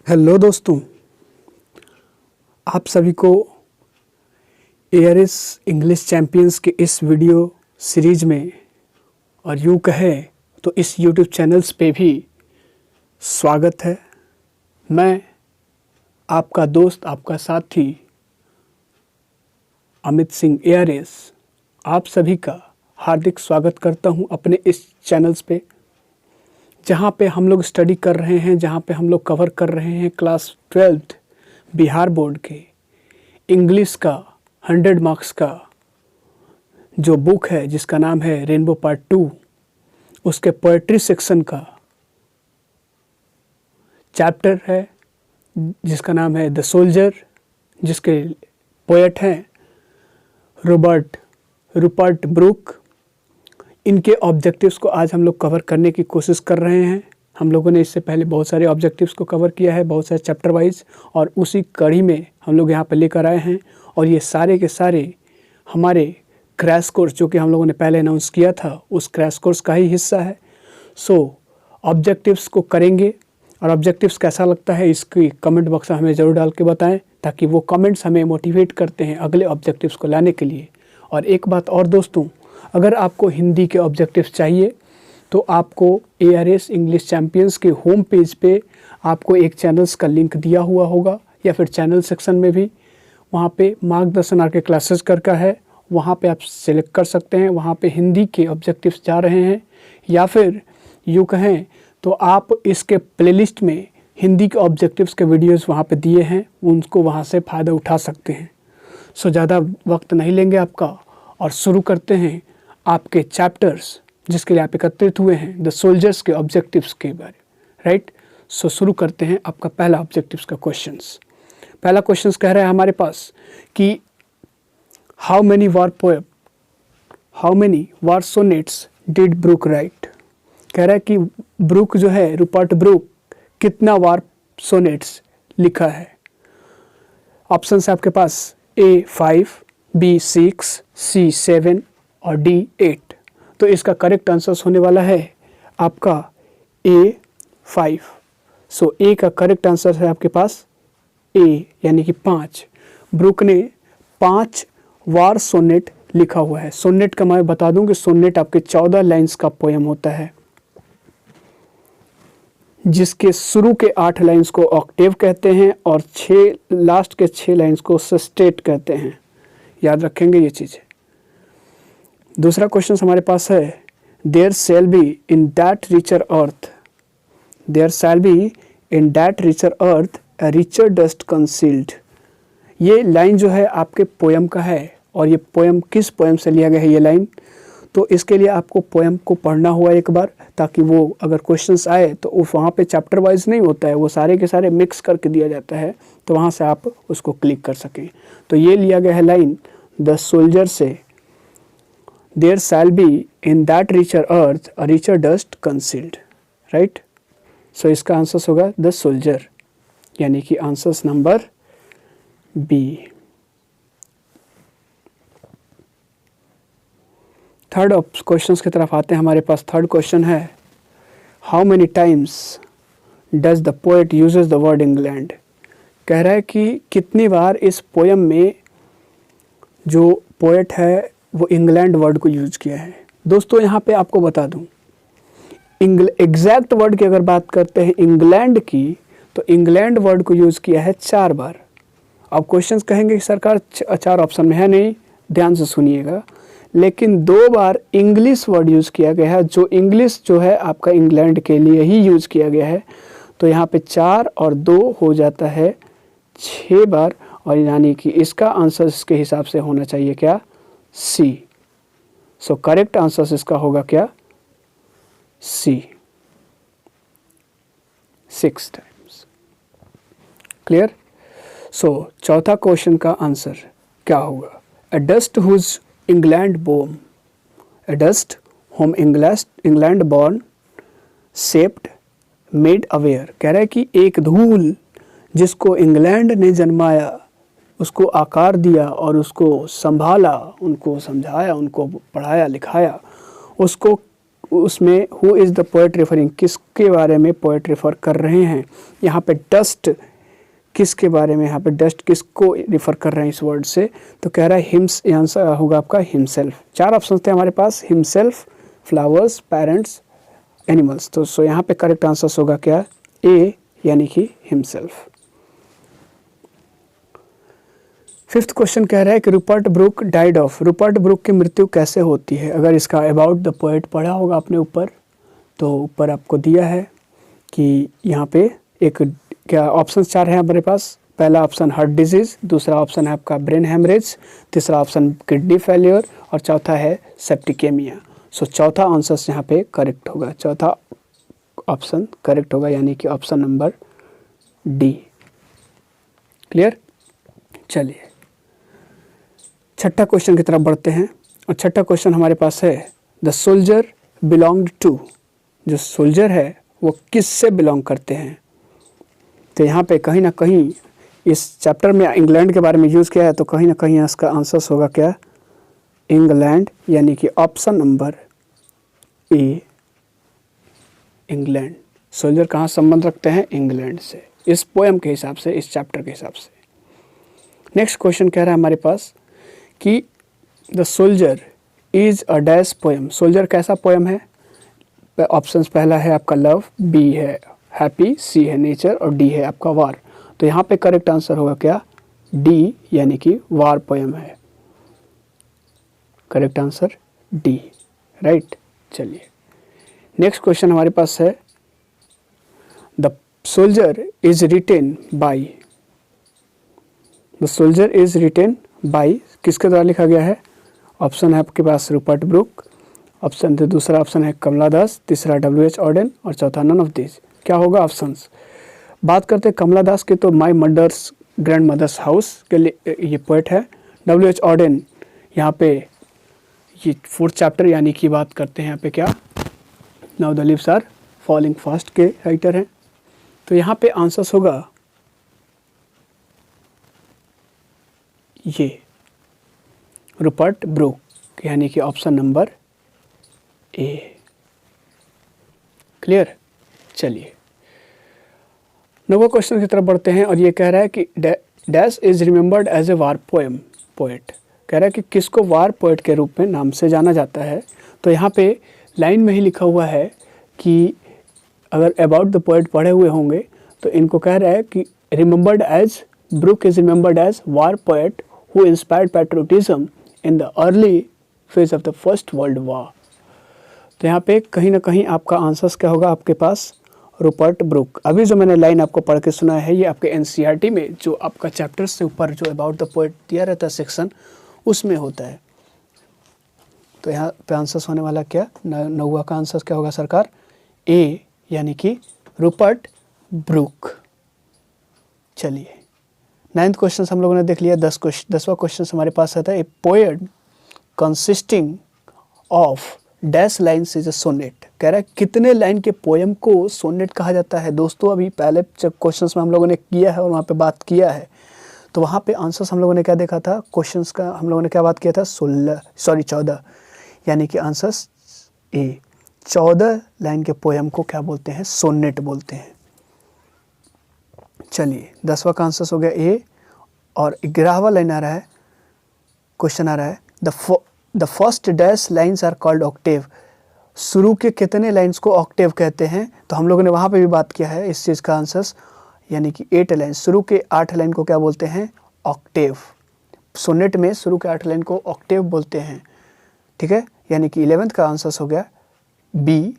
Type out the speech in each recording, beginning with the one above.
Hello दोस्तों, आप सभी को एआरएस इंग्लिश चैम्पियंस के इस वीडियो सीरीज में और यूँ कहे तो इस यूट्यूब चैनल्स पे भी स्वागत है। मैं आपका दोस्त, आपका साथी अमित सिंह एआरएस आप सभी का हार्दिक स्वागत करता हूं अपने इस चैनल्स पे, जहां पे हम लोग स्टडी कर रहे हैं, जहां पे हम लोग कवर कर रहे हैं क्लास 12th बिहार बोर्ड के इंग्लिश का 100 मार्क्स का जो बुक है जिसका नाम है रेनबो पार्ट 2, उसके पोएट्री सेक्शन का चैप्टर है जिसका नाम है द सोल्जर, जिसके पोएट हैं रूपर्ट ब्रूक। इनके ऑब्जेक्टिव्स को आज हम लोग कवर करने की कोशिश कर रहे हैं। हम लोगों ने इससे पहले बहुत सारे ऑब्जेक्टिव्स को कवर किया है, बहुत सारे चैप्टर वाइज, और उसी कड़ी में हम लोग यहाँ पर लेकर आए हैं। और ये सारे के सारे हमारे क्रैश कोर्स जो कि हम लोगों ने पहले अनाउंस किया था उस क्रैश कोर्स का ही हिस्सा है। सो ऑब्जेक्टिव्स को करेंगे, और ऑब्जेक्टिव्स कैसा लगता है इसकी कमेंट बॉक्स में हमें ज़रूर डाल के बताएं, ताकि वो कमेंट्स हमें मोटिवेट करते हैं अगले ऑब्जेक्टिव्स को लाने के लिए। और एक बात और दोस्तों, अगर आपको हिंदी के ऑब्जेक्टिव्स चाहिए तो आपको एआरएस इंग्लिश चैम्पियंस के होम पेज पे आपको एक चैनल्स का लिंक दिया हुआ होगा, या फिर चैनल सेक्शन में भी वहाँ पे मार्गदर्शन आर के क्लासेस का है, वहाँ पे आप सेलेक्ट कर सकते हैं। वहाँ पे हिंदी के ऑब्जेक्टिव्स जा रहे हैं, या फिर यूँ कहें तो आप इसके प्लेलिस्ट में हिंदी के ऑब्जेक्टिव्स के वीडियोज़ वहाँ पे दिए हैं, उनको वहाँ से फ़ायदा उठा सकते हैं। सो ज़्यादा वक्त नहीं लेंगे आपका, और शुरू करते हैं आपके चैप्टर्स जिसके लिए आप एकत्रित हुए हैं, द सोल्जर्स के ऑब्जेक्टिव्स के बारे, राइट। सो शुरू करते हैं आपका पहला ऑब्जेक्टिव्स का क्वेश्चंस। पहला क्वेश्चंस कह रहा है हमारे पास कि how many war sonnets did Brooke write. कह रहा है कि ब्रूक जो है, रूपर्ट ब्रूक, कितना वार सोनेट्स लिखा है। ऑप्शन है आपके पास A 5, B 6, C 7 और D 8। तो इसका करेक्ट आंसर होने वाला है आपका A 5। सो A का करेक्ट आंसर है आपके पास A, यानी कि 5। ब्रूक ने 5 वार सोनेट लिखा हुआ है। सोनेट का मैं बता दूं कि सोनेट आपके 14 लाइंस का पोएम होता है, जिसके शुरू के 8 लाइंस को ऑक्टेव कहते हैं और लास्ट के 6 लाइंस को सेस्टेट कहते हैं। याद रखेंगे ये चीज़ें। दूसरा क्वेश्चन हमारे पास है there shall be in that richer earth a richer dust concealed. ये लाइन जो है आपके पोएम का है, और ये पोएम किस पोएम से लिया गया है ये लाइन, तो इसके लिए आपको पोएम को पढ़ना हुआ एक बार, ताकि वो अगर क्वेश्चंस आए तो वहाँ पे चैप्टर वाइज नहीं होता है, वो सारे के सारे मिक्स करके दिया जाता है, तो वहाँ से आप उसको क्लिक कर सकें। तो ये लिया गया है लाइन द सोल्जर से, there shall be in that richer earth a richer dust concealed, right. So इसका आंसर होगा द सोल्जर, यानी कि answers number B. Third questions की तरफ आते हैं। हमारे पास थर्ड क्वेश्चन है how many times does the poet uses the word England. कह रहा है कि कितनी बार इस पोएम में जो पोएट है वो इंग्लैंड वर्ड को यूज किया है। दोस्तों यहाँ पे आपको बता दूँ, एग्जैक्ट वर्ड की अगर बात करते हैं इंग्लैंड की, तो इंग्लैंड वर्ड को यूज किया है 4 बार। अब क्वेश्चंस कहेंगे कि सरकार 4 ऑप्शन में है, नहीं, ध्यान से सुनिएगा। लेकिन 2 बार इंग्लिश वर्ड यूज़ किया गया है, जो इंग्लिश जो है आपका इंग्लैंड के लिए ही यूज़ किया गया है। तो यहाँ पे 4 और 2 हो जाता है 6 बार, और यानी कि इसका आंसर इसके हिसाब से होना चाहिए क्या, C। सो करेक्ट आंसर इसका होगा क्या, C, 6 टाइम्स। क्लियर। सो चौथा क्वेश्चन का आंसर क्या होगा, a dust whom England bore, a dust whom England born shaped made aware। कह रहा है कि एक धूल जिसको इंग्लैंड ने जन्माया, उसको आकार दिया और उसको संभाला, उनको समझाया, उनको पढ़ाया लिखाया, उसको उसमें who is the poet referring, किसके बारे में पोएट रेफर कर रहे हैं। यहाँ पे डस्ट किसके बारे में, यहाँ पे डस्ट किसको रिफ़र कर रहे हैं इस वर्ड से, तो कह रहा है हिम्स, आंसर होगा आपका हिमसेल्फ। 4 ऑप्शन थे हमारे पास, हिमसेल्फ, फ्लावर्स, पेरेंट्स, एनिमल्स। तो सो यहाँ पे करेक्ट आंसर होगा क्या, ए यानी कि हिमसेल्फ। 5th क्वेश्चन कह रहा है कि Rupert Brooke died of, Rupert Brooke की मृत्यु कैसे होती है। अगर इसका अबाउट द पोएट पढ़ा होगा आपने ऊपर, तो ऊपर आपको दिया है कि यहाँ पे एक क्या ऑप्शन 4 है हमारे पास। पहला ऑप्शन हार्ट डिजीज़, दूसरा ऑप्शन है आपका ब्रेन हेमरेज, तीसरा ऑप्शन किडनी फेलियर और चौथा है सेप्टिकेमिया। सो चौथा आंसर यहाँ पे करेक्ट होगा, चौथा ऑप्शन करेक्ट होगा, यानी कि ऑप्शन नंबर डी। क्लियर। चलिए 6ठा क्वेश्चन की तरफ बढ़ते हैं, और 6ठा क्वेश्चन हमारे पास है द सोल्जर बिलोंग्ड टू, जो सोल्जर है वो किस से बिलोंग करते हैं। तो यहाँ पे कहीं ना कहीं इस चैप्टर में इंग्लैंड के बारे में यूज़ किया है, तो कहीं ना कहीं इसका आंसर होगा क्या, इंग्लैंड, यानी कि ऑप्शन नंबर ए इंग्लैंड। सोल्जर कहाँ संबंध रखते हैं, इंग्लैंड से, इस पोएम के हिसाब से, इस चैप्टर के हिसाब से। नेक्स्ट क्वेश्चन कह रहा है हमारे पास कि the soldier is a dash poem, soldier कैसा पोएम है। ऑप्शन पहला है आपका लव, बी है हैप्पी, सी है नेचर और डी है आपका वार। तो यहाँ पे करेक्ट आंसर होगा क्या, डी यानी कि वार पोएम है। Correct answer D, right. चलिए नेक्स्ट क्वेश्चन हमारे पास है the soldier is written by, the soldier is written by किसके द्वारा लिखा गया है। ऑप्शन है आपके पास रूपर्ट ब्रूक, ऑप्शन दूसरा ऑप्शन है कमला दास, तीसरा W.H. ऑडेन और चौथा नन ऑफ दिस। क्या होगा ऑप्शंस। बात करते हैं कमला दास के, तो my mother's grandmother's house के लिए ये पोएट है। W.H. ऑडेन यहाँ पे ये 4th चैप्टर यानी कि बात करते हैं यहाँ पे क्या, now the leaves are falling fast के राइटर हैं। तो यहाँ पे आंसर्स होगा ये रूपर्ट ब्रूक, यानी कि ऑप्शन नंबर ए। क्लियर। चलिए 9वां क्वेश्चन की तरफ बढ़ते हैं, और ये कह रहा है कि dash is remembered as a war poem, poet कह रहा है कि किसको वार पोएट के रूप में नाम से जाना जाता है। तो यहाँ पे लाइन में ही लिखा हुआ है कि अगर अबाउट द पोएट पढ़े हुए होंगे तो इनको कह रहा है कि remembered as, Brooke is remembered as war poet who inspired patriotism in the early phase of the First World War. तो यहाँ पे कहीं ना कहीं आपका आंसर्स क्या होगा आपके पास, रूपर्ट ब्रूक। अभी जो मैंने लाइन आपको पढ़ के सुना है, ये आपके NCERT में जो आपका चैप्टर से ऊपर जो अबाउट द पोएट दिया रहता है सेक्शन, उसमें होता है। तो यहाँ पे आंसर्स होने वाला क्या, 9वां का आंसर क्या होगा सरकार, ए यानी कि रूपर्ट ब्रूक। चलिए 9th क्वेश्चन हम लोगों ने देख लिया। 10वां क्वेश्चन हमारे पास आता है, a poem consisting of dash lines is a sonnet. कह रहा है कितने लाइन के पोएम को सोनेट कहा जाता है। दोस्तों अभी पहले जब क्वेश्चंस में हम लोगों ने किया है और वहाँ पे बात किया है, तो वहाँ पे आंसर्स हम लोगों ने क्या देखा था, क्वेश्चंस का हम लोगों ने क्या बात किया था, 14, यानी कि आंसर्स ए। 14 लाइन के पोएम को क्या बोलते हैं, सोनेट बोलते हैं। चलिए 10वां का आंसर हो गया ए, और 11वां लाइन आ रहा है, क्वेश्चन आ रहा है the first dash lines are called octave. शुरू के कितने लाइन्स को ऑक्टेव कहते हैं। तो हम लोगों ने वहाँ पे भी बात किया है इस चीज़ का आंसर्स, यानी कि 8 लाइन, शुरू के 8 लाइन को क्या बोलते हैं, ऑक्टेव। सोनेट में शुरू के 8 लाइन को ऑक्टेव बोलते हैं। ठीक है, यानी कि 11th का आंसर हो गया बी।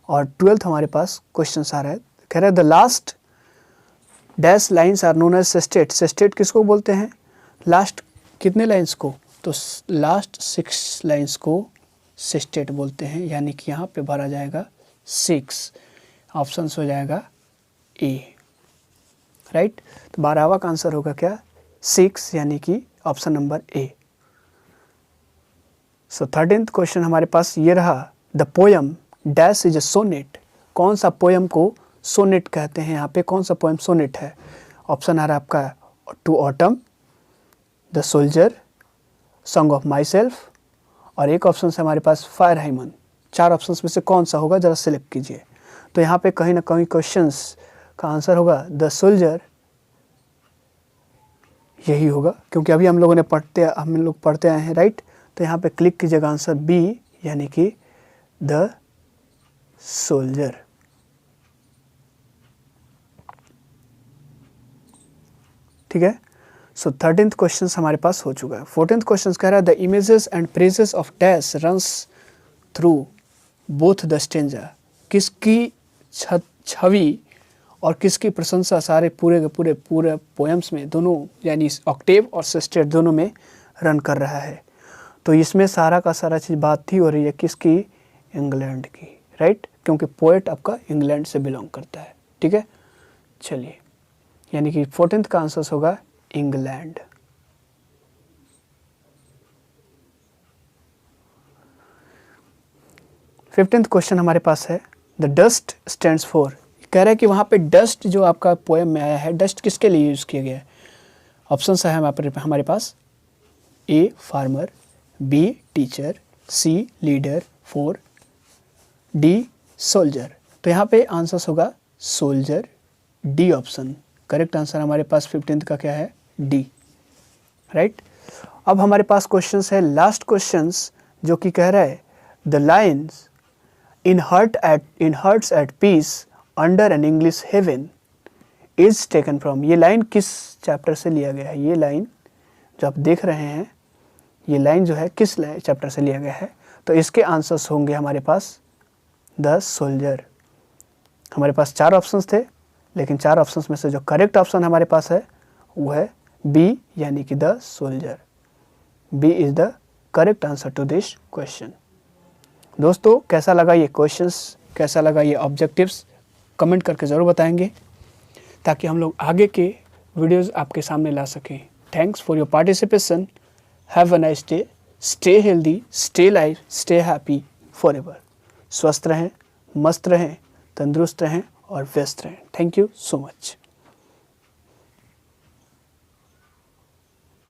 और 12th हमारे पास क्वेश्चन आ रहा है, कह रहा है the last dash lines are known as sestet. Sestet किसको बोलते हैं, लास्ट कितने लाइन्स को, तो लास्ट 6 लाइन्स को सेस्टेट बोलते हैं, यानी कि यहाँ पे भरा जाएगा 6, ऑप्शन हो जाएगा ए, राइट। तो 12वां का आंसर होगा क्या, 6, यानी कि option number A. So 13th question हमारे पास ये रहा, the poem dash is a sonnet. कौन सा पोएम को सोनेट कहते हैं, यहाँ पे कौन सा पोएम सोनेट है। ऑप्शन आ रहा है आपका to autumn, the soldier, song of myself, और एक ऑप्शन है हमारे पास फायर हाइमन। चार ऑप्शंस में से कौन सा होगा, ज़रा सिलेक्ट कीजिए। तो यहाँ पे कहीं ना कहीं क्वेश्चंस का आंसर होगा द सोल्जर, यही होगा, क्योंकि अभी हम लोग पढ़ते आए हैं, राइट। तो यहाँ पे क्लिक कीजिएगा आंसर बी, यानी कि द सोल्जर। ठीक है। सो 13th क्वेश्चन हमारे पास हो चुका है। 14th क्वेश्चन कह रहा है the images and praises of dash runs through both the stanza. किसकी छवि और किसकी प्रशंसा सारे पूरे के पूरे पोएम्स में, दोनों यानी ऑक्टेव और सेस्टेट दोनों में रन कर रहा है। तो इसमें सारा का सारा चीज़ बात थी हो रही है किसकी, इंग्लैंड की, राइट, क्योंकि पोएट आपका इंग्लैंड से बिलोंग करता है। ठीक है, चलिए, यानी कि 14th का आंसर होगा इंग्लैंड। फिफ्टींथ क्वेश्चन हमारे पास है द डस्ट स्टैंड्स फॉर। कह रहा है कि वहाँ पे डस्ट जो आपका पोएम में आया है, डस्ट किसके लिए यूज़ किया गया है। ऑप्शन है हमारे पास A farmer, B teacher, C leader, 4 D soldier. तो यहाँ पे आंसर होगा soldier, D option. Correct answer हमारे पास 15th का क्या है, डी, राइट। अब हमारे पास क्वेश्चंस है लास्ट क्वेश्चंस, जो कि कह रहा है the lines in hearts at peace under an English heaven is taken from. ये लाइन किस चैप्टर से लिया गया है। ये लाइन जो आप देख रहे हैं, ये लाइन जो है किस चैप्टर से लिया गया है। तो इसके आंसर्स होंगे हमारे पास द सोल्जर। हमारे पास 4 ऑप्शंस थे, लेकिन 4 ऑप्शंस में से जो करेक्ट ऑप्शन हमारे पास है वो है बी, यानी कि the soldier. B is the correct answer to this question. दोस्तों, कैसा लगा ये क्वेश्चंस, कैसा लगा ये ऑब्जेक्टिव्स, कमेंट करके ज़रूर बताएंगे, ताकि हम लोग आगे के वीडियोस आपके सामने ला सकें। Thanks for your participation. Have a nice day. Stay healthy, stay life, stay happy forever. स्वस्थ रहें, मस्त रहें, तंदुरुस्त रहें और व्यस्त रहें। Thank you so much.